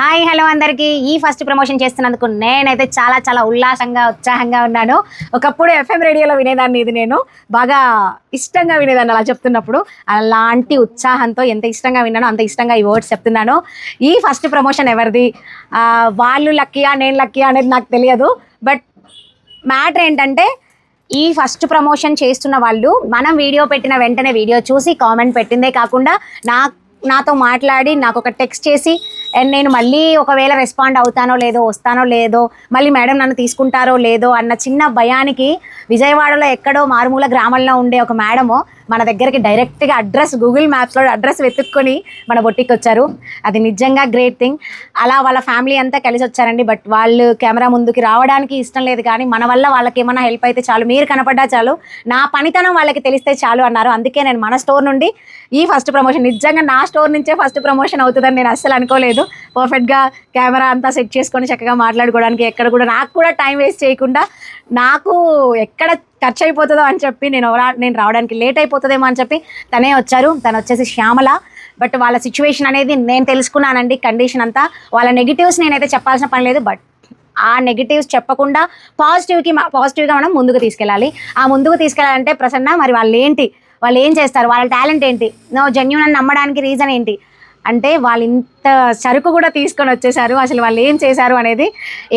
Hi hello అందరికీ ఈ first promotion చేస్తున్నందుకు నేనైతే చాలా చాలా ఉల్లాసంగా ఉత్సాహంగా ఉన్నాను. ఒకప్పుడు ఎఫ్ఎం రేడియోలో వినేదాన్ని, ఇది నేను బాగా ఇష్టంగా వినేదాన్ని అలా చెప్తున్నప్పుడు. అలాంటి ఉత్సాహంతో ఎంత ఇష్టంగా విన్నానో అంత ఇష్టంగా ఈ వర్డ్స్ చెప్తున్నాను. ఈ ఫస్ట్ ప్రమోషన్ ఎవరిది, వాళ్ళు లక్కీయా నేను లక్కీయా అనేది నాకు తెలియదు. బట్ మ్యాటర్ ఏంటంటే ఈ ఫస్ట్ ప్రమోషన్ చేస్తున్న వాళ్ళు మనం వీడియో పెట్టిన వెంటనే వీడియో చూసి కామెంట్ పెట్టిందే కాకుండా నాతో మాట్లాడి నాకు ఒక టెక్స్ట్ చేసి అండ్ నేను మళ్ళీ ఒకవేళ రెస్పాండ్ అవుతానో లేదో, వస్తానో లేదో, మళ్ళీ మేడం నన్ను తీసుకుంటారో లేదో అన్న చిన్న భయానికి విజయవాడలో ఎక్కడో మారుమూల గ్రామంలో ఉండే ఒక మేడము మన దగ్గరికి డైరెక్ట్గా అడ్రస్ గూగుల్ మ్యాప్స్లో అడ్రస్ వెతుక్కొని మన బొట్టికి వచ్చారు. అది నిజంగా గ్రేట్ థింగ్. అలా వాళ్ళ ఫ్యామిలీ అంతా కలిసి వచ్చారండి. బట్ వాళ్ళు కెమెరా ముందుకి రావడానికి ఇష్టం లేదు, కానీ మన వల్ల వాళ్ళకి ఏమైనా హెల్ప్ అయితే చాలు, మీరు కనపడ్డా చాలు, నా పనితనం వాళ్ళకి తెలిస్తే చాలు అన్నారు. అందుకే నేను మన స్టోర్ నుండి ఈ ఫస్ట్ ప్రమోషన్, నిజంగా నా స్టోర్ నుంచే ఫస్ట్ ప్రమోషన్ అవుతుందని నేను అస్సలు అనుకోలేదు. పర్ఫెక్ట్గా కెమెరా అంతా సెట్ చేసుకొని చక్కగా మాట్లాడుకోవడానికి, ఎక్కడ కూడా నాకు కూడా టైం వేస్ట్ చేయకుండా, నాకు ఎక్కడ ఖర్చు అయిపోతుందో అని చెప్పి నేను రావడానికి లేట్ అయిపోతుందేమో అని చెప్పి తనే వచ్చారు. తను వచ్చేసి శ్యామల. బట్ వాళ్ళ సిచ్యువేషన్ అనేది నేను తెలుసుకున్నానండి, కండిషన్ అంతా. వాళ్ళ నెగిటివ్స్ నేనైతే చెప్పాల్సిన పని లేదు. బట్ ఆ నెగిటివ్స్ చెప్పకుండా పాజిటివ్గా మనం ముందుకు తీసుకెళ్ళాలి. ఆ ముందుకు తీసుకెళ్ళాలంటే ప్రసన్న, మరి వాళ్ళు ఏం చేస్తారు, వాళ్ళ టాలెంట్ ఏంటి, జెన్యూన్ అని నమ్మడానికి రీజన్ ఏంటి అంటే, వాళ్ళు ఇంత సరుకు కూడా తీసుకొని వచ్చేసారు. అసలు వాళ్ళు ఏం చేశారు అనేది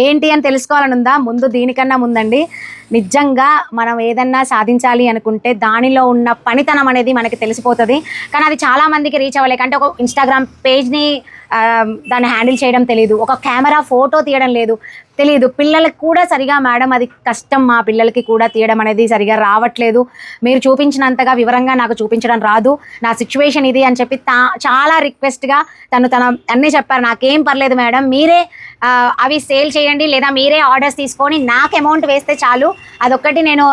ఏంటి అని తెలుసుకోవాలని ఉందా? ముందు దీనికన్నా ముందండి, నిజంగా మనం ఏదన్నా సాధించాలి అనుకుంటే దానిలో ఉన్న పనితనం అనేది మనకి తెలిసిపోతుంది. కానీ అది చాలామందికి రీచ్ అవ్వలేక, అంటే ఒక ఇన్స్టాగ్రామ్ పేజ్ని దాన్ని హ్యాండిల్ చేయడం తెలియదు, ఒక కెమెరా ఫోటో తీయడం తెలియదు, పిల్లలకు కూడా సరిగా మేడం అది కష్టం, మా పిల్లలకి కూడా తీయడం అనేది సరిగా రావట్లేదు, మీరు చూపించినంతగా వివరంగా నాకు చూపించడం రాదు, నా సిచ్యువేషన్ ఇది అని చెప్పి చాలా రిక్వెస్ట్గా తను అన్నీ చెప్పారు. నాకేం పర్లేదు మేడం, మీరే అవి సేల్ చేయండి, లేదా మీరే ఆర్డర్స్ తీసుకొని నాకు అమౌంట్ వేస్తే చాలు, అదొక్కటి నేను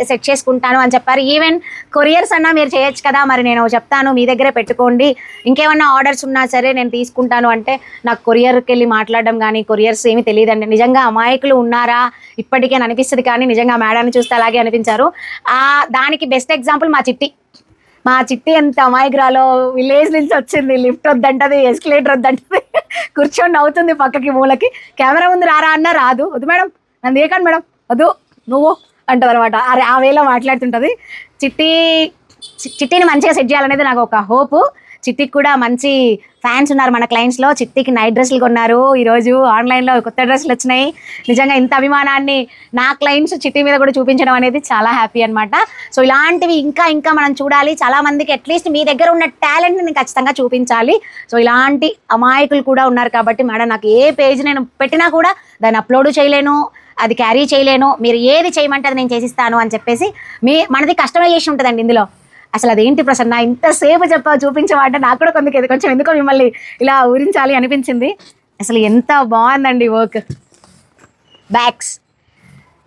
సెట్ చేసుకుంటాను అని చెప్పారు. ఈవెన్ కొరియర్స్ అన్నా మీరు చేయొచ్చు కదా, మరి నేను చెప్తాను మీ దగ్గరే పెట్టుకోండి, ఇంకేమన్నా ఆర్డర్స్ ఉన్నా సరే నేను తీసుకుంటాను అంటే, నాకు కొరియర్కి వెళ్ళి మాట్లాడడం కానీ కొరియర్స్ ఏమీ తెలియదండి. నిజంగా అమాయకులు ఉన్నారా ఇప్పటికే అనిపిస్తుంది, కానీ నిజంగా మేడాన్ని చూస్తే అలాగే అనిపించారు. దానికి బెస్ట్ ఎగ్జాంపుల్ మా చిట్టి ఎంత అమాయకురాలో, విలేజ్ నుంచి వచ్చింది, లిఫ్ట్ వద్దంటది, ఎస్కలేటర్ వద్దంటది, కూర్చొని అవుతుంది పక్కకి మూలకి, కెమెరా ముందు రారా అన్నా రాదు, వద్దు మేడం నన్ను ఏకండి మేడం, వద్దు నువ్వు అంటది అనమాట. అరే ఆ వేలో మాట్లాడుతుంటుంది. చిట్టిని మంచిగా సెట్ చేయాలనేది నాకు ఒక హోపు. చిట్టికి కూడా మంచి ఫ్యాన్స్ ఉన్నారు మన క్లయింట్స్లో. చిట్టికి నైట్ డ్రెస్సులు కొన్నారు, ఈరోజు ఆన్లైన్లో కొత్త డ్రెస్సులు వచ్చినాయి. నిజంగా ఇంత అభిమానాన్ని నా క్లయింట్స్ చిట్టి మీద కూడా చూపించడం అనేది చాలా హ్యాపీ అనమాట. సో ఇలాంటివి ఇంకా మనం చూడాలి. చాలామందికి అట్లీస్ట్ మీ దగ్గర ఉన్న టాలెంట్ని నేను ఖచ్చితంగా చూపించాలి. సో ఇలాంటి అమాయకులు కూడా ఉన్నారు కాబట్టి మేడం, నాకు ఏ పేజ్ నేను పెట్టినా కూడా దాన్ని అప్లోడ్ చేయలేను, అది క్యారీ చేయలేను, మీరు ఏది చేయమంటే అది నేను చేసిస్తాను అని చెప్పేసి మనది కస్టమైజేషన్ ఉంటుందండి ఇందులో. అసలు అదేంటి ప్రసన్న ఇంతసేపు చూపించమంటే నాకు కూడా కొంచెం ఎందుకో మిమ్మల్ని ఇలా ఊరించాలి అనిపించింది. అసలు ఎంత బాగుందండి వర్క్. బ్యాగ్స్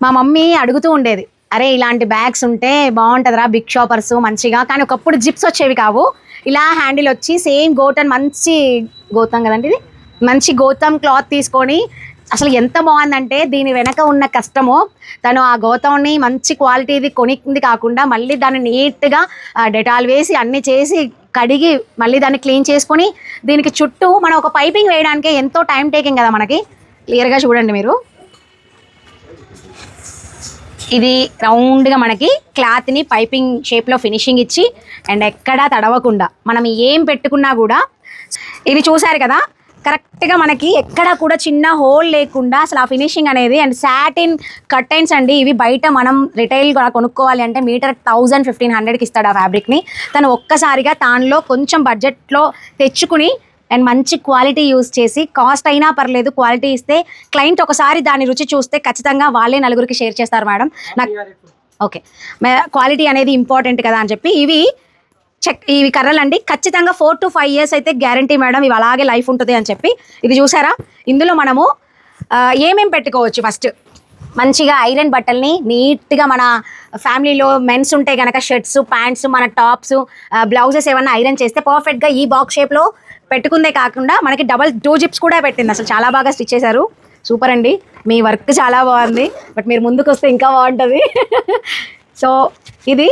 మా మమ్మీ అడుగుతూ ఉండేది, అరే ఇలాంటి బ్యాగ్స్ ఉంటే బాగుంటుందిరా, బిగ్ షాపర్స్ మంచిగా, కానీ ఒకప్పుడు జిప్స్ వచ్చేవి కావు, ఇలా హ్యాండిల్ వచ్చి సేమ్ మంచి గౌతమ్ కదండి, ఇది మంచి గౌతమ్ క్లాత్ తీసుకొని, అసలు ఎంత బాగుందంటే దీని వెనక ఉన్న కష్టమో, తను ఆ గౌతమ్ని మంచి క్వాలిటీది కొనింది కాకుండా మళ్ళీ దాన్ని నీట్గా డెటాల్ వేసి అన్నీ చేసి కడిగి మళ్ళీ దాన్ని క్లీన్ చేసుకొని, దీనికి చుట్టూ మనం ఒక పైపింగ్ వేయడానికి ఎంతో టైం టేకింగ్ కదా మనకి. క్లియర్గా చూడండి మీరు, ఇది రౌండ్గా మనకి క్లాత్ని పైపింగ్ షేప్లో ఫినిషింగ్ ఇచ్చి అండ్ ఎక్కడా తడవకుండా మనం ఏం పెట్టుకున్నా కూడా, ఇది చూసారు కదా కరెక్ట్గా మనకి ఎక్కడ కూడా చిన్న హోల్ లేకుండా అసలు ఆ ఫినిషింగ్ అనేది. అండ్ సాటిన్ కర్టైన్స్ అండి, ఇవి బయట మనం రిటైల్గా కొనుక్కోవాలి అంటే మీటర్ 1000-1500కి ఇస్తాడు ఆ ఫ్యాబ్రిక్ని. తను ఒక్కసారిగా దానిలో కొంచెం బడ్జెట్లో తెచ్చుకుని అండ్ మంచి క్వాలిటీ యూజ్ చేసి, కాస్ట్ అయినా పర్లేదు క్వాలిటీ ఇస్తే క్లయింట్ ఒకసారి దాని రుచి చూస్తే ఖచ్చితంగా వాళ్ళే నలుగురికి షేర్ చేస్తారు మేడం. నాకు ఓకే క్వాలిటీ అనేది ఇంపార్టెంట్ కదా అని చెప్పి ఇవి కర్రలండి, ఖచ్చితంగా 4 to 5 years అయితే గ్యారంటీ మేడం, ఇవి అలాగే లైఫ్ ఉంటుంది అని చెప్పి. ఇది చూసారా, ఇందులో మనము ఏమేం పెట్టుకోవచ్చు. ఫస్ట్ మంచిగా ఐరన్ బట్టల్ని నీట్గా మన ఫ్యామిలీలో మెన్స్ ఉంటే కనుక షర్ట్స్, ప్యాంట్స్, మన టాప్స్, బ్లౌజెస్ ఏమన్నా ఐరన్ చేస్తే పర్ఫెక్ట్గా ఈ బాక్స్ షేప్లో పెట్టుకుందే కాకుండా మనకి 2 జిప్స్ కూడా పెట్టింది. అసలు చాలా బాగా స్టిచ్ చేశారు, సూపర్ అండి, మీ వర్క్ చాలా బాగుంది. బట్ మీరు ముందుకు వస్తే ఇంకా బాగుంటుంది. సో ఇది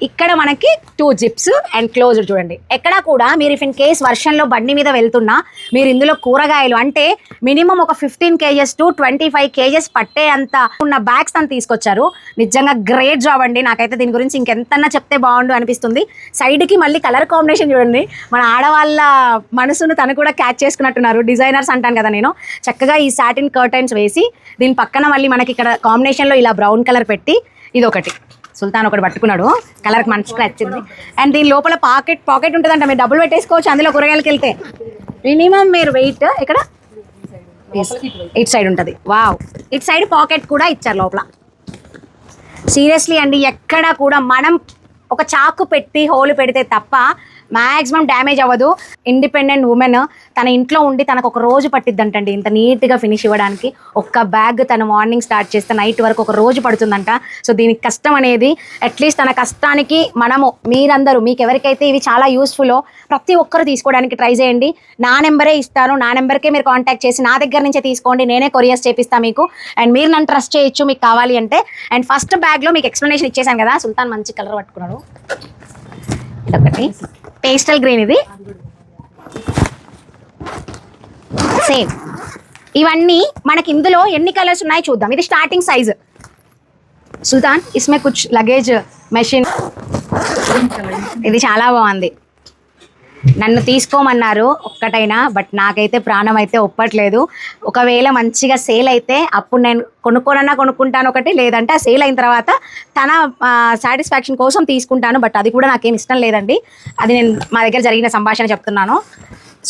ఇక్కడ మనకి 2 జిప్స్ అండ్ క్లోజ్డ్ చూడండి. ఎక్కడ కూడా మీరు ఇఫ్ ఇన్ కేస్ వర్షంలో బండి మీద వెళ్తున్నా మీరు ఇందులో కూరగాయలు అంటే మినిమం ఒక 15 kgs to 25 kgs పట్టే అంత ఉన్న బ్యాగ్స్ తను తీసుకొచ్చారు. నిజంగా గ్రేట్ జాబ్ అండి. నాకైతే దీని గురించి ఇంకెంతన్నా చెప్తే బాగుండు అనిపిస్తుంది. సైడ్కి మళ్ళీ కలర్ కాంబినేషన్ చూడండి, మన ఆడవాళ్ళ మనసును తను కూడా క్యాచ్ చేసుకున్నట్టున్నారు. డిజైనర్స్ అంటాను కదా నేను. చక్కగా ఈ సాటిన్ కర్టైన్స్ వేసి దీని పక్కన మళ్ళీ మనకి ఇక్కడ కాంబినేషన్లో ఇలా బ్రౌన్ కలర్ పెట్టి ఇది ఒకటి సుల్తాన్ ఒకటి పట్టుకున్నాడు, కలర్కి మంచిగా నచ్చింది. అండ్ దీని లోపల పాకెట్ ఉంటుందంట, మీరు డబ్బులు పెట్టేసుకోవచ్చు అందులో కూరగాయలకి వెళ్తే. మినిమం మీరు వెయిట్ ఇక్కడ ఇటు సైడ్ ఉంటుంది. వావ్, ఇటు సైడ్ పాకెట్ కూడా ఇచ్చారు లోపల. సీరియస్లీ అండి, ఎక్కడ కూడా మనం ఒక చాకు పెట్టి హోల్ పెడితే తప్ప మ్యాక్సిమం డ్యామేజ్ అవ్వదు. ఇండిపెండెంట్ ఉమెన్ తన ఇంట్లో ఉండి తనకు ఒక రోజు పట్టిద్దంటండి ఇంత నీట్గా ఫినిష్ ఇవ్వడానికి. ఒక్క బ్యాగ్ తను మార్నింగ్ స్టార్ట్ చేస్తే నైట్ వరకు ఒక రోజు పడుతుందంట. సో దీనికి కష్టం అనేది అట్లీస్ట్ తన కష్టానికి మనము మీరందరూ మీకు ఎవరికైతే ఇవి చాలా యూస్ఫుల్లో ప్రతి ఒక్కరు తీసుకోవడానికి ట్రై చేయండి. నా నెంబరే ఇస్తాను, నా నెంబర్కే మీరు కాంటాక్ట్ చేసి నా దగ్గర నుంచే తీసుకోండి, నేనే కొరియర్స్ చేపిస్తాను మీకు. అండ్ మీరు నన్ను ట్రస్ట్ చేయొచ్చు మీకు కావాలి అంటే. అండ్ ఫస్ట్ బ్యాగ్లో మీకు ఎక్స్ప్లెనేషన్ ఇచ్చేసాను కదా. సుల్తాన్ మంచి కలర్ పట్టుకున్నాడు, ఇదొకటి పేస్టల్ గ్రీన్, ఇది సేమ్. ఇవన్నీ మనకి ఇందులో ఎన్ని కలర్స్ ఉన్నాయో చూద్దాం. ఇది స్టార్టింగ్ సైజ్. సుల్తాన్ ఇస్మే కుచ్ లగేజ్ మెషిన్, ఇది చాలా బాగుంది. నన్ను తీసుకోమన్నారు ఒక్కటైనా, బట్ నాకైతే ప్రాణం అయితే ఒప్పట్లేదు. ఒకవేళ మంచిగా సేల్ అయితే అప్పుడు నేను కొనుక్కుంటాను ఒకటి, లేదంటే ఆ సేల్ అయిన తర్వాత తన సాటిస్ఫాక్షన్ కోసం తీసుకుంటాను. బట్ అది కూడా నాకేం ఇష్టం లేదండి, అది నేను మా దగ్గర జరిగిన సంభాషణ చెప్తున్నాను.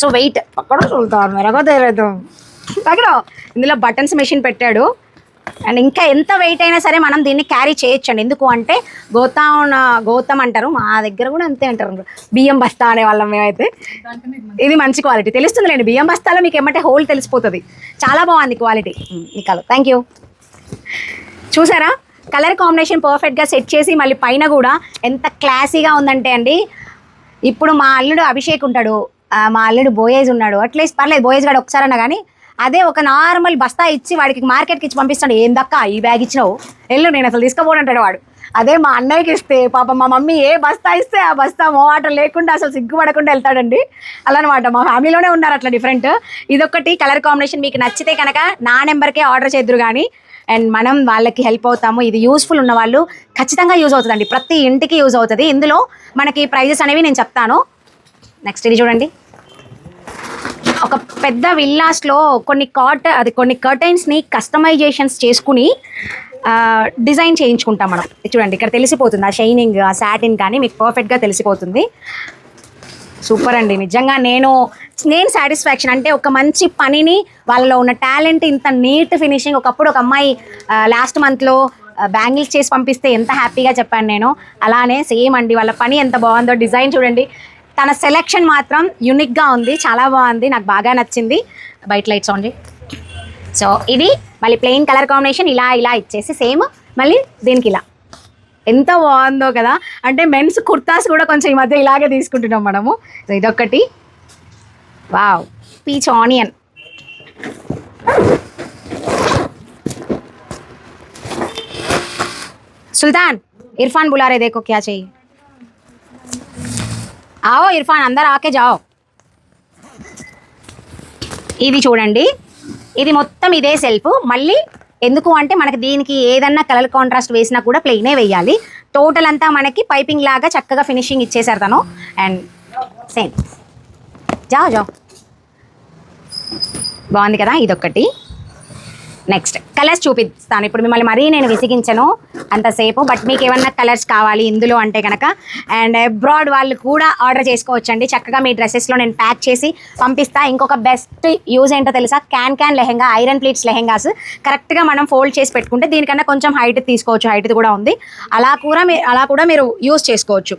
సో వెయిట్ అక్కడ చూద్దాం, మెరగలేదు అక్కడ. ఇందులో బటన్స్ మెషిన్ పెట్టాడు. అండ్ ఇంకా ఎంత వెయిట్ అయినా సరే మనం దీన్ని క్యారీ చేయొచ్చండి. ఎందుకు అంటే గౌతమ్ అంటారు, మా దగ్గర కూడా అంతే అంటారు, బియ్యం బస్తా అనే వాళ్ళం మేమైతే. ఇది మంచి క్వాలిటీ తెలుస్తుందిలేండి, బియ్యం బస్తాలో మీకు ఏమంటే హోల్ తెలిసిపోతుంది. చాలా బాగుంది క్వాలిటీ. నికాలు, థ్యాంక్ యూ. చూసారా కలర్ కాంబినేషన్ పర్ఫెక్ట్గా సెట్ చేసి మళ్ళీ పైన కూడా ఎంత క్లాసీగా ఉందంటే అండి. ఇప్పుడు మా అల్లుడు అభిషేక్ ఉంటాడు, మా అల్లుడు బోయేజ్ ఉన్నాడు, అట్లీస్ట్ పర్లేదు బోయేజ్ గాడు ఒకసారన్నా, కానీ అదే ఒక నార్మల్ బస్తా ఇచ్చి వాడికి మార్కెట్కి ఇచ్చి పంపిస్తాడు. ఏం దక్క ఈ బ్యాగ్ ఇచ్చినావు, వెళ్ళు నేను అసలు తీసుకోపోనంటాడు వాడు. అదే మా అన్నయ్యకి ఇస్తే పాపం మా మమ్మీ ఏ బస్తా ఇస్తే ఆ బస్తా మోవాటం లేకుండా అసలు సిగ్గుపడకుండా వెళ్తాడండి. అలా అనమాట, మా ఫ్యామిలీలోనే ఉన్నారు అట్లా డిఫరెంట్. ఇదొకటి కలర్ కాంబినేషన్ మీకు నచ్చితే కనుక నా నెంబర్కే ఆర్డర్ చేద్దరు కానీ. అండ్ మనం వాళ్ళకి హెల్ప్ అవుతాము. ఇది యూస్ఫుల్ ఉన్న వాళ్ళు ఖచ్చితంగా యూజ్ అవుతుందండి, ప్రతి ఇంటికి యూజ్ అవుతుంది. ఇందులో మనకి ప్రైజెస్ అనేవి నేను చెప్తాను. నెక్స్ట్ ఇది చూడండి, ఒక పెద్ద విల్లాస్లో కొన్ని కర్టైన్స్ని కస్టమైజేషన్స్ చేసుకుని డిజైన్ చేయించుకుంటాం మనం. చూడండి ఇక్కడ తెలిసిపోతుంది ఆ షైనింగ్, ఆ సాటిన్ కానీ మీకు పర్ఫెక్ట్గా తెలిసిపోతుంది. సూపర్ అండి, నిజంగా నేను సాటిస్ఫాక్షన్ అంటే ఒక మంచి పనిని వాళ్ళలో ఉన్న టాలెంట్, ఇంత నీట్ ఫినిషింగ్. ఒకప్పుడు ఒక అమ్మాయి లాస్ట్ మంత్లో బ్యాంగిల్స్ చేసి పంపిస్తే ఎంత హ్యాపీగా చెప్పాను నేను, అలానే సేమ్ అండి వాళ్ళ పని ఎంత బాగుందో. డిజైన్ చూడండి, తన సెలెక్షన్ మాత్రం యూనిక్గా ఉంది, చాలా బాగుంది, నాకు బాగా నచ్చింది. బయట లైట్స్ ఆన్ చేయి. సో ఇది మళ్ళీ ప్లెయిన్ కలర్ కాంబినేషన్ ఇలా ఇచ్చేసి సేమ్ మళ్ళీ దీనికి ఇలా, ఎంత బాగుందో కదా. అంటే మెన్స్ కుర్తాస్ కూడా కొంచెం ఈ మధ్య ఇలాగే తీసుకుంటున్నాం మనము. సో ఇదొకటి, వావ్, పీచ్ ఆనియన్. सुल्तान इरफान बुला रहे, देखो क्या चाहिए. आओ इरफान अंदर आके जाओ. ఇది చూడండి, ఇది మొత్తం ఇదే సెల్ఫ్. మళ్ళీ ఎందుకు అంటే మనకి దీనికి ఏదన్నా కలర్ కాంట్రాస్ట్ వేసినా కూడా ప్లెయినే వేయాలి. టోటల్ అంతా మనకి పైపింగ్ లాగా చక్కగా ఫినిషింగ్ ఇచ్చేసారు తను. అండ్ సేమ్ జాओ బాగుంది కదా. ఇదొకటి. నెక్స్ట్ కలర్స్ చూపిస్తాను ఇప్పుడు. మిమ్మల్ని మరీ నేను విసిగించను అంతసేపు, బట్ మీకు ఏమన్నా కలర్స్ కావాలి ఇందులో అంటే కనుక అండ్ అబ్రాడ్ వాళ్ళు కూడా ఆర్డర్ చేసుకోవచ్చండి. చక్కగా మీ డ్రెస్సెస్లో నేను ప్యాక్ చేసి పంపిస్తా. ఇంకొక బెస్ట్ యూజ్ ఏంటో తెలుసా, can lehenga, iron pleats lehengas కరెక్ట్గా మనం ఫోల్డ్ చేసి పెట్టుకుంటే దీనికన్నా కొంచెం హైట్ తీసుకోవచ్చు, హైట్ కూడా ఉంది. అలా కూడా మీరు యూజ్ చేసుకోవచ్చు.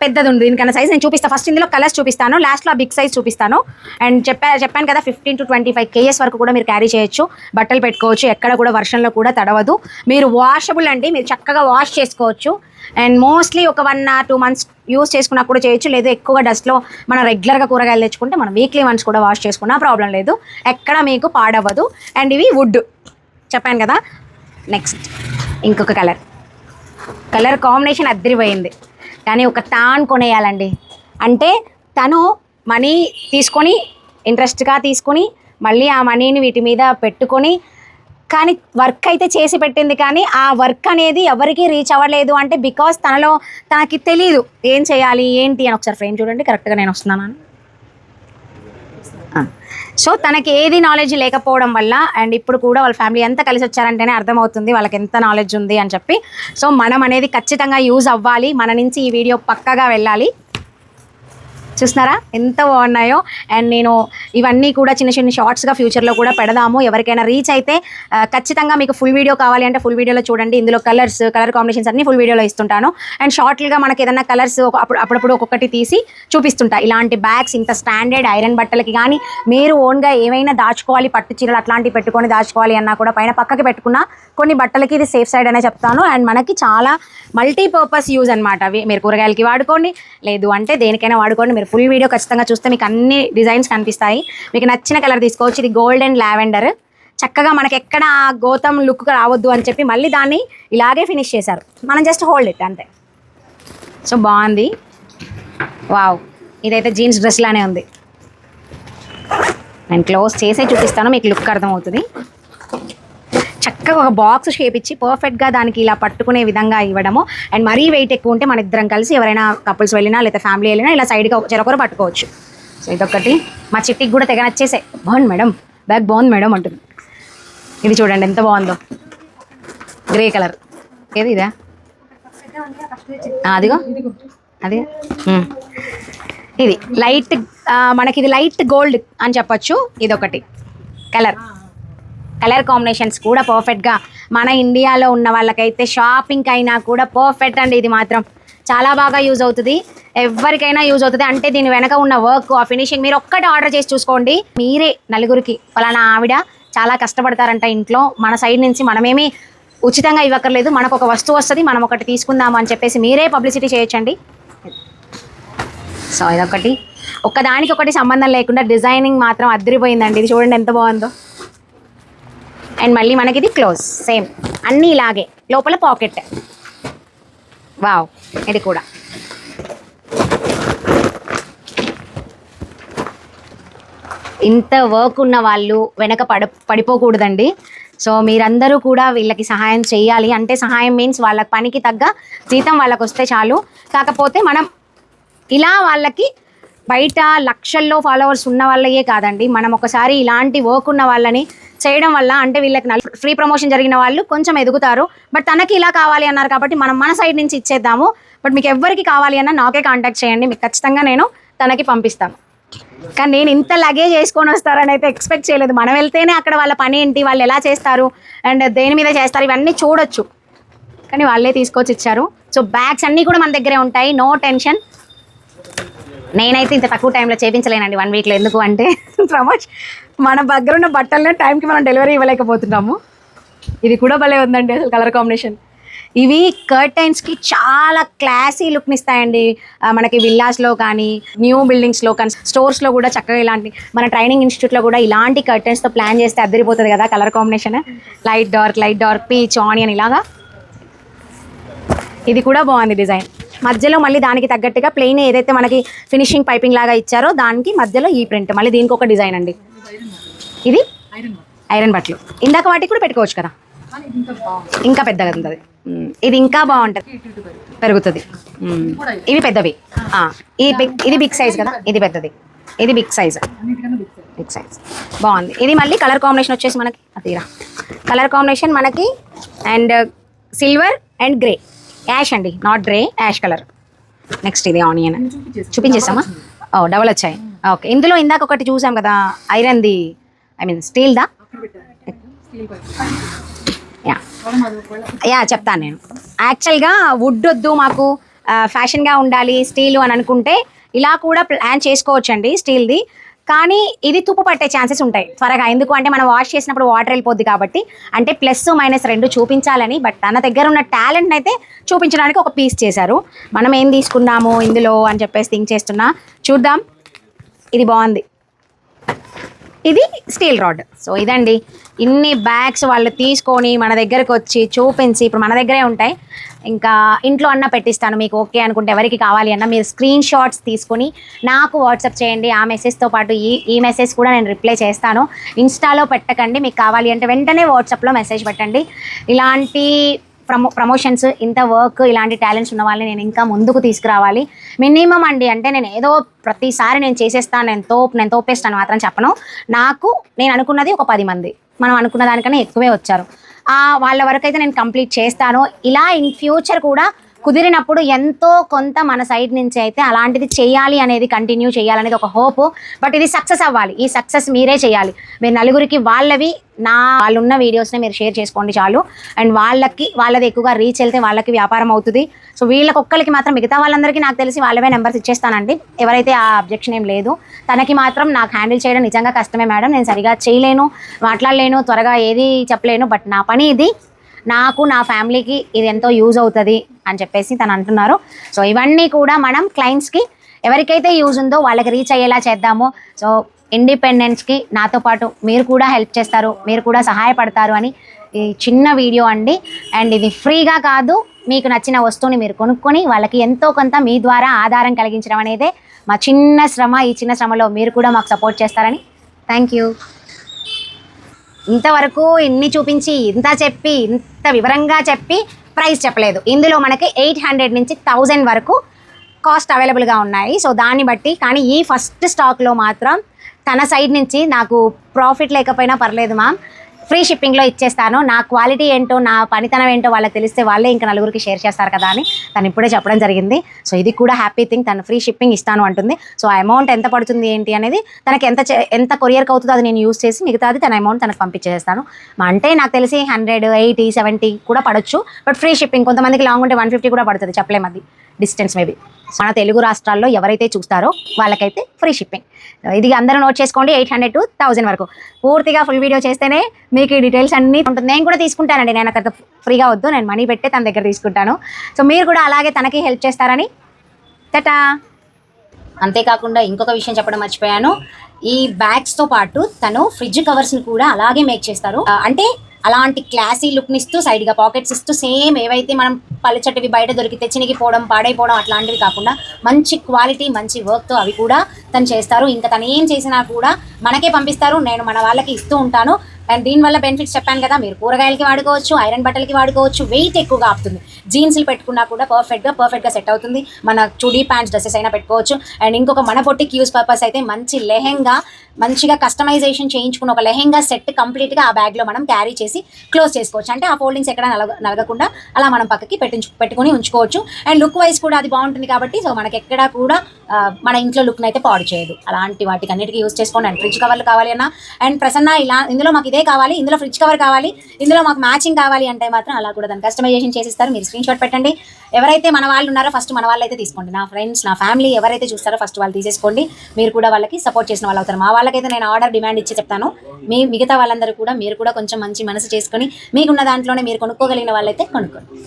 పెద్దది ఉంది దీనికన్నా సైజ్ నేను చూపిస్తాను. ఫస్ట్ ఇందులో కలర్స్ చూపిస్తాను, లాస్ట్లో ఆ బిగ్ సైజ్ చూపిస్తాను. అండ్ చెప్పాను కదా 15 to 25 kgs వరకు కూడా మీరు క్యారీ చేయొచ్చు, బట్టలు పెట్టుకోవచ్చు, ఎక్కడ కూడా వర్షంలో కూడా తడవదు. మీరు వాషబుల్ అండి, మీరు చక్కగా వాష్ చేసుకోవచ్చు. అండ్ మోస్ట్లీ ఒక 1 or 2 months యూస్ చేసుకున్నా కూడా చేయొచ్చు. లేదు ఎక్కువగా డస్ట్లో మనం రెగ్యులర్గా కూరగాయలు తెచ్చుకుంటే మనం వీక్లీ వన్స్ కూడా వాష్ చేసుకున్నా ప్రాబ్లం లేదు, ఎక్కడ మీకు పాడవ్వదు. అండ్ ఇవి వుడ్ చెప్పాను కదా. నెక్స్ట్ ఇంకొక కలర్ కాంబినేషన్ అద్దరిపోయింది. కానీ ఒక తాన్ కొనేయాలండి. అంటే తను మనీ తీసుకొని ఇంట్రెస్ట్గా తీసుకొని మళ్ళీ ఆ మనీని వీటి మీద పెట్టుకొని కానీ వర్క్ అయితే చేసి పెట్టింది, కానీ ఆ వర్క్ అనేది ఎవరికి రీచ్ అవ్వలేదు. అంటే బికాస్ తనకి తెలియదు ఏం చేయాలి ఏంటి అని. ఒకసారి ఫ్రేమ్ చూడండి, కరెక్ట్గా నేను వస్తున్నాను. సో తనకి ఏది నాలెడ్జ్ లేకపోవడం వల్ల, అండ్ ఇప్పుడు కూడా వాళ్ళ ఫ్యామిలీ ఎంత కలిసి వచ్చారంటేనే అర్థమవుతుంది వాళ్ళకి ఎంత నాలెడ్జ్ ఉంది అని చెప్పి. సో మనం అనేది ఖచ్చితంగా యూజ్ అవ్వాలి, మన నుంచి ఈ వీడియో పక్కగా వెళ్ళాలి. చూస్తున్నారా ఎంత బాగున్నాయో. అండ్ నేను ఇవన్నీ కూడా చిన్న చిన్న షార్ట్స్గా ఫ్యూచర్లో కూడా పెడదాము. ఎవరికైనా రీచ్ అయితే ఖచ్చితంగా మీకు ఫుల్ వీడియో కావాలి అంటే ఫుల్ వీడియోలో చూడండి. ఇందులో కలర్ కాంబినేషన్స్ అన్ని ఫుల్ వీడియోలో ఇస్తుంటాను. అండ్ షార్ట్లుగా మనకి ఏదైనా కలర్స్ అప్పుడప్పుడు ఒక్కొక్కటి తీసి చూపిస్తుంటా. ఇలాంటి బ్యాగ్స్ ఇంత స్టాండర్డ్ ఐరన్ బట్టలకి కానీ మీరు ఓన్గా ఏమైనా దాచుకోవాలి, పట్టు చీరలు అట్లాంటివి పెట్టుకొని దాచుకోవాలి అన్నా కూడా పైన పక్కకి పెట్టుకున్న కొన్ని బట్టలకి ఇది సేఫ్ సైడ్ అనే చెప్తాను. అండ్ మనకి చాలా మల్టీపర్పస్ యూజ్ అనమాట. అవి మీరు కూరగాయలకి వాడుకోండి, లేదు అంటే దేనికైనా వాడుకోండి. మీరు ఫుల్ వీడియో ఖచ్చితంగా చూస్తే మీకు అన్ని డిజైన్స్ కనిపిస్తాయి. మీకు నచ్చిన కలర్ తీసుకోవచ్చు. ఇది గోల్డ్ అండ్ లావెండర్. చక్కగా మనకి ఎక్కడ గౌతమ్ లుక్ రావద్దు అని చెప్పి మళ్ళీ దాన్ని ఇలాగే ఫినిష్ చేశారు. మనం జస్ట్ హోల్డ్ ఇట్ అంతే. సో బాగుంది. వావ్, ఇదైతే జీన్స్ డ్రెస్ లానే ఉంది. నేను క్లోజ్ చేసే చూపిస్తాను, మీకు లుక్ అర్థమవుతుంది. చక్కగా ఒక బాక్స్ షేప్ ఇచ్చి పర్ఫెక్ట్గా దానికి ఇలా పట్టుకునే విధంగా ఇవ్వడము. అండ్ మరీ వెయిట్ ఎక్కువ ఉంటే మన ఇద్దరం కలిసి ఎవరైనా కపుల్స్ వెళ్ళినా లేదా ఫ్యామిలీ వెళ్ళినా ఇలా సైడ్గా చెరొకరు పట్టుకోవచ్చు. సో ఇదొకటి. మా చిట్టికి కూడా తెగ నచ్చేసే. బాగుంది మేడం, బ్యాగ్ బాగుంది మేడం అంటుంది. ఇది చూడండి ఎంత బాగుందో, గ్రే కలర్. ఏది ఇదా? అదిగో అది. ఇది లైట్, మనకి ఇది లైట్ గోల్డ్ అని చెప్పచ్చు. ఇదొకటి కలర్ కాంబినేషన్స్ కూడా పర్ఫెక్ట్గా మన ఇండియాలో ఉన్న వాళ్ళకైతే షాపింగ్ అయినా కూడా పర్ఫెక్ట్ అండి. ఇది మాత్రం చాలా బాగా యూజ్ అవుతుంది, ఎవరికైనా యూజ్ అవుతుంది. అంటే దీని వెనక ఉన్న వర్క్, ఆ ఫినిషింగ్ మీరు ఒక్కటి ఆర్డర్ చేసి చూసుకోండి. మీరే నలుగురికి ఫలానా ఆవిడ చాలా కష్టపడతారంట ఇంట్లో, మన సైడ్ నుంచి మనమేమి ఉచితంగా ఇవ్వక్కర్లేదు, మనకు ఒక వస్తువు వస్తుంది, మనం ఒకటి తీసుకుందాము అని చెప్పేసి మీరే పబ్లిసిటీ చేయొచ్చండి. సో ఇదొకటి, ఒక్కదానికి ఒకటి సంబంధం లేకుండా డిజైనింగ్ మాత్రం అదిరిపోయిందండి. ఇది చూడండి ఎంత బాగుందో. అండ్ మళ్ళీ మనకి ఇది క్లోజ్ సేమ్ అన్నీ ఇలాగే, లోపల పాకెట్. వావ్, ఇది కూడా ఇంత వర్క్ ఉన్న వాళ్ళు వెనక పడిపోకూడదండి. సో మీరందరూ కూడా వీళ్ళకి సహాయం చేయాలి. అంటే సహాయం మీన్స్ వాళ్ళ పనికి తగ్గ జీతం వాళ్ళకి వస్తే చాలు. కాకపోతే మనం ఇలా వాళ్ళకి బయట లక్షల్లో ఫాలోవర్స్ ఉన్న వాళ్ళయే కాదండి, మనం ఒకసారి ఇలాంటి వర్క్ ఉన్న వాళ్ళని చేయడం వల్ల అంటే వీళ్ళకి ఫ్రీ ప్రమోషన్ జరిగిన వాళ్ళు కొంచెం ఎదుగుతారు. బట్ తనకి ఇలా కావాలి అన్నారు కాబట్టి మనం మన సైడ్ నుంచి ఇచ్చేద్దాము. బట్ మీకు ఎవరికి కావాలి అన్నా నాకే కాంటాక్ట్ చేయండి, మీకు ఖచ్చితంగా నేను తనకి పంపిస్తాను. కానీ నేను ఇంత లగేజ్ చేసుకొని వస్తారని అయితే ఎక్స్పెక్ట్ చేయలేదు. మనం వెళ్తేనే అక్కడ వాళ్ళ పని ఏంటి, వాళ్ళు ఎలా చేస్తారు అండ్ దేని మీద చేస్తారు ఇవన్నీ చూడొచ్చు. కానీ వాళ్ళే తీసుకొచ్చి ఇచ్చారు. సో బ్యాగ్స్ అన్నీ కూడా మన దగ్గరే ఉంటాయి, నో టెన్షన్. నేనైతే ఇంత తక్కువ టైంలో చేయించలేనండి 1 వీక్లో. ఎందుకు అంటే ప్రమోష్ మన దగ్గర ఉన్న బట్టలనే టైంకి మనం డెలివరీ ఇవ్వలేకపోతున్నాము. ఇది కూడా భలే ఉందండి అసలు కలర్ కాంబినేషన్. ఇవి కర్టైన్స్కి చాలా క్లాసీ లుక్ని ఇస్తాయండి. మనకి విల్లాస్లో కానీ న్యూ బిల్డింగ్స్లో కానీ స్టోర్స్లో కూడా చక్కగా ఇలాంటి, మన ట్రైనింగ్ ఇన్స్టిట్యూట్లో కూడా ఇలాంటి కర్టైన్స్తో ప్లాన్ చేస్తే అద్దరిపోతుంది కదా colour combination. Light dark peach onion ఇలాగా. ఇది కూడా బాగుంది డిజైన్. మధ్యలో మళ్ళీ దానికి తగ్గట్టుగా ప్లెయిన్ ఏదైతే మనకి ఫినిషింగ్ పైపింగ్ లాగా ఇచ్చారో దానికి మధ్యలో ఈ ప్రింట్. మళ్ళీ దీనికి ఒక డిజైన్ అండి. ఇది ఐరన్ బట్టలు. ఇందాక వాటికి కూడా పెట్టుకోవచ్చు కదా, ఇంకా పెద్దగా ఉంటుంది. ఇది ఇంకా బాగుంటుంది, పెరుగుతుంది. ఇవి పెద్దవి. ఇది బిగ్ సైజ్ కదా, ఇది పెద్దది, ఇది బిగ్ సైజ్ బాగుంది. ఇది మళ్ళీ కలర్ కాంబినేషన్ వచ్చేసి మనకి అదిరా కలర్ కాంబినేషన్ మనకి and silver and grey, ash అండి, not grey, ash colour. Next ఇది ఆనియన్ చూపించేసామా? డబల్ వచ్చాయి. ఓకే, ఇందులో ఇందాక ఒకటి చూసాం కదా ఐరన్ది, ఐ మీన్ స్టీల్దా. యా చెప్తాను నేను. యాక్చువల్గా వుడ్ వద్దు మాకు, ఫ్యాషన్గా ఉండాలి స్టీలు అని అనుకుంటే ఇలా కూడా ప్లాన్ చేసుకోవచ్చండి స్టీల్ది. కానీ ఇది తుప్పు పట్టే ఛాన్సెస్ ఉంటాయి త్వరగా. ఎందుకు అంటే మనం వాష్ చేసినప్పుడు వాటర్ వెళ్ళిపోద్ది కాబట్టి, అంటే ప్లస్ మైనస్ రెండు చూపించాలని. బట్ తన దగ్గర ఉన్న టాలెంట్ని అయితే చూపించడానికి ఒక పీస్ చేశారు. మనం ఏం తీసుకున్నాము ఇందులో అని చెప్పేసి థింక్ చేస్తున్నా. చూద్దాం. ఇది బాగుంది. ఇది స్టీల్ రాడ్. సో ఇదండి, ఇన్ని బ్యాగ్స్ వాళ్ళు తీసుకొని మన దగ్గరకు వచ్చి చూపించి, ఇప్పుడు మన దగ్గరే ఉంటాయి, ఇంకా ఇంట్లో అన్న పెట్టిస్తాను. మీకు ఓకే అనుకుంటే ఎవరికి కావాలి అన్న మీరు స్క్రీన్ షాట్స్ తీసుకొని నాకు వాట్సాప్ చేయండి. ఆ మెసేజ్తో పాటు ఈ మెసేజ్ కూడా నేను రిప్లై చేస్తాను. ఇన్స్టాలో పెట్టకండి, మీకు కావాలి అంటే వెంటనే వాట్సాప్లో మెసేజ్ పెట్టండి. ఇలాంటి ప్రమోషన్స్, ఇంత వర్క్, ఇలాంటి టాలెంట్స్ ఉన్న వాళ్ళని నేను ఇంకా ముందుకు తీసుకురావాలి. మినిమం అండి, అంటే నేను ఏదో ప్రతిసారి నేను చేసేస్తాను, నేను తోపేస్తాను మాత్రం చెప్పను. నేను అనుకున్నది ఒక 10 మంది, మనం అనుకున్న దానికన్నా ఎక్కువే వచ్చారు. వాళ్ళ వరకు అయితే నేను కంప్లీట్ చేస్తాను. ఇలా ఇన్ ఫ్యూచర్ కూడా కుదిరినప్పుడు ఎంతో కొంత మన సైడ్ నుంచి అయితే అలాంటిది చేయాలి అనేది, కంటిన్యూ చేయాలనేది ఒక హోప్. బట్ ఇది సక్సెస్ అవ్వాలి. ఈ సక్సెస్ మీరే చేయాలి. మీరు నలుగురికి వాళ్ళున్న వీడియోస్ని మీరు షేర్ చేసుకోండి చాలు. అండ్ వాళ్ళది ఎక్కువగా రీచ్ వెళ్తే వాళ్ళకి వ్యాపారం అవుతుంది. సో వీళ్ళకొక్కరికి మాత్రం, మిగతా వాళ్ళందరికీ నాకు తెలిసి వాళ్ళవే నెంబర్స్ ఇచ్చేస్తానండి. ఎవరైతే ఆ అబ్జెక్షన్ ఏం లేదు. తనకి మాత్రం నాకు హ్యాండిల్ చేయడం నిజంగా కష్టమే మేడం, నేను సరిగా చేయలేను, మాట్లాడలేను, త్వరగా ఏది చెప్పలేను, బట్ నా పని ఇది, నాకు నా ఫ్యామిలీకి ఇది ఎంతో యూజ్ అవుతుంది అని చెప్పేసి తను అంటున్నారు. సో ఇవన్నీ కూడా మనం క్లయింట్స్కి ఎవరికైతే యూజ్ ఉందో వాళ్ళకి రీచ్ అయ్యేలా చేద్దాము. సో ఇండిపెండెన్స్కి నాతో పాటు మీరు కూడా హెల్ప్ చేస్తారు, మీరు కూడా సహాయపడతారు అని ఈ చిన్న వీడియో అండి. అండ్ ఇది ఫ్రీగా కాదు, మీకు నచ్చిన వస్తువుని మీరు కొనుక్కొని వాళ్ళకి ఎంతో కొంత మీ ద్వారా ఆధారం కలిగించడం అనేదే మా చిన్న శ్రమ. ఈ చిన్న శ్రమలో మీరు కూడా మాకు సపోర్ట్ చేస్తారని. Thank you. ఇంతవరకు ఇన్ని చూపించి, ఇంత వివరంగా చెప్పి ప్రైస్ చెప్పలేదు. ఇందులో మనకి 800 నుంచి 1000 వరకు కాస్ట్ అవైలబుల్గా ఉన్నాయి. సో దాన్ని బట్టి, కానీ ఈ ఫస్ట్ స్టాక్లో మాత్రం తన సైడ్ నుంచి నాకు ప్రాఫిట్ లేకపోయినా పర్లేదు మ్యామ్, ఫ్రీ షిప్పింగ్లో ఇచ్చేస్తాను. నా క్వాలిటీ ఏంటో, నా పనితనం ఏంటో వాళ్ళకి తెలిస్తే వాళ్ళే ఇంకా నలుగురికి షేర్ చేస్తారు కదా అని తను ఇప్పుడే చెప్పడం జరిగింది. సో ఇది కూడా హ్యాపీ థింగ్, తను ఫ్రీ షిప్పింగ్ ఇస్తాను అంటుంది. సో ఆ అమౌంట్ ఎంత పడుతుంది ఏంటి అనేది, తనకి ఎంత కొరియర్కి అవుతుందో అది నేను యూస్ చేసి మిగతాది తన అమౌంట్ తనకు పంపించేస్తాను. అంటే నాకు తెలిసి 100, 80, 70 కూడా పడవచ్చు. బట్ ఫ్రీ షిప్పింగ్, కొంతమందికి లాంగ్ ఉంటే 150 కూడా పడుతుంది, చెప్పలేము, అది డిస్టెన్స్ మేబీ. మన తెలుగు రాష్ట్రాల్లో ఎవరైతే చూస్తారో వాళ్ళకైతే ఫ్రీ షిప్పింగ్. ఇది అందరూ నోట్ చేసుకోండి, 800 to 1000 వరకు. పూర్తిగా ఫుల్ వీడియో చేస్తేనే మీకు ఈ డీటెయిల్స్ అన్నీ ఉంటుంది. నేను కూడా తీసుకుంటానండి, నేను అక్కడ ఫ్రీగా వద్దు, నేను మనీ పెట్టే తన దగ్గర తీసుకుంటాను. సో మీరు కూడా అలాగే తనకి హెల్ప్ చేస్తారని. టటా. అంతేకాకుండా ఇంకొక విషయం చెప్పడం మర్చిపోయాను, ఈ బ్యాగ్స్తో పాటు తను ఫ్రిడ్జ్ కవర్స్ని కూడా అలాగే మేక్ చేస్తారు. అంటే అలాంటి క్లాసీ లుక్ని ఇస్తూ, సైడ్గా పాకెట్స్ ఇస్తూ, సేమ్ ఏవైతే మనం పలుచటివి బయట దొరికితే చినిగిపోవడం, పాడైపోవడం అట్లాంటివి కాకుండా మంచి క్వాలిటీ, మంచి వర్క్తో అవి కూడా తను చేస్తారు. ఇంకా తను ఏం చేసినా కూడా మనకే పంపిస్తారు, నేను మన వాళ్ళకి ఇస్తూ ఉంటాను. అండ్ దీనివల్ల బెనిఫిట్స్ చెప్పాను కదా, మీరు కూరగాయలకి వాడుకోవచ్చు, ఐరన్ బట్టలకి వాడుకోవచ్చు, వెయిట్ ఎక్కువగా ఆపుతుంది. జీన్స్లు పెట్టుకున్నా కూడా పర్ఫెక్ట్గా సెట్ అవుతుంది. మన చుడీ ప్యాంట్స్, డ్రెస్సెస్ అయినా పెట్టుకోవచ్చు. అండ్ ఇంకొక మన పొట్టికి యూస్ పర్పస్ అయితే మంచి లెహెంగా, మంచిగా కస్టమైజేషన్ చేయించుకుని ఒక లెహెంగా సెట్ కంప్లీట్గా ఆ బ్యాగ్లో మనం క్యారీ చేసి క్లోజ్ చేసుకోవచ్చు. అంటే ఆ ఫోల్డింగ్స్ ఎక్కడ నలగకుండా అలా మనం పక్కకి పెట్టుకుని ఉంచుకోవచ్చు. అండ్ లుక్ వైజ్ కూడా అది బాగుంటుంది కాబట్టి, సో మనకి ఎక్కడా కూడా మన ఇంట్లో లుక్ని అయితే పాడు చేయదు. అలాంటి వాటికి అన్నిటికీ యూస్ చేసుకోండి. అండ్ ఫ్రిడ్జ్ కవర్లు కావాలి అన్నా, అండ్ ప్రసన్న ఇందులో మాకు ఇదే కావాలి, ఇందులో ఫ్రిడ్జ్ కవర్ కావాలి, ఇందులో మాకు మ్యాచింగ్ కావాలి అంటే మాత్రం అలా కూడా దాన్ని కస్టమైజేషన్ చేసిస్తారు. మీరు స్క్రీన్ షాట్ పెట్టండి. ఎవరైతే మన వాళ్ళు ఉన్నారో ఫస్ట్ మన వాళ్ళు అయితే తీసుకోండి. నా ఫ్రెండ్స్, నా ఫ్యామిలీ ఎవరైతే చూస్తారో ఫస్ట్ వాళ్ళు తీసేసుకోండి. మీరు కూడా వాళ్ళకి సపోర్ట్ చేసిన వాళ్ళు అవుతారు. మా వాళ్ళకైతే నేను ఆర్డర్ డిమాండ్ ఇచ్చి చెప్తాను. మిగతా వాళ్ళందరూ కూడా మీరు కూడా కొంచెం మంచి మనసు చేసుకొని మీకున్న దాంట్లోనే మీరు కొనుక్కోగలిగిన వాళ్ళైతే కొనుక్కోండి.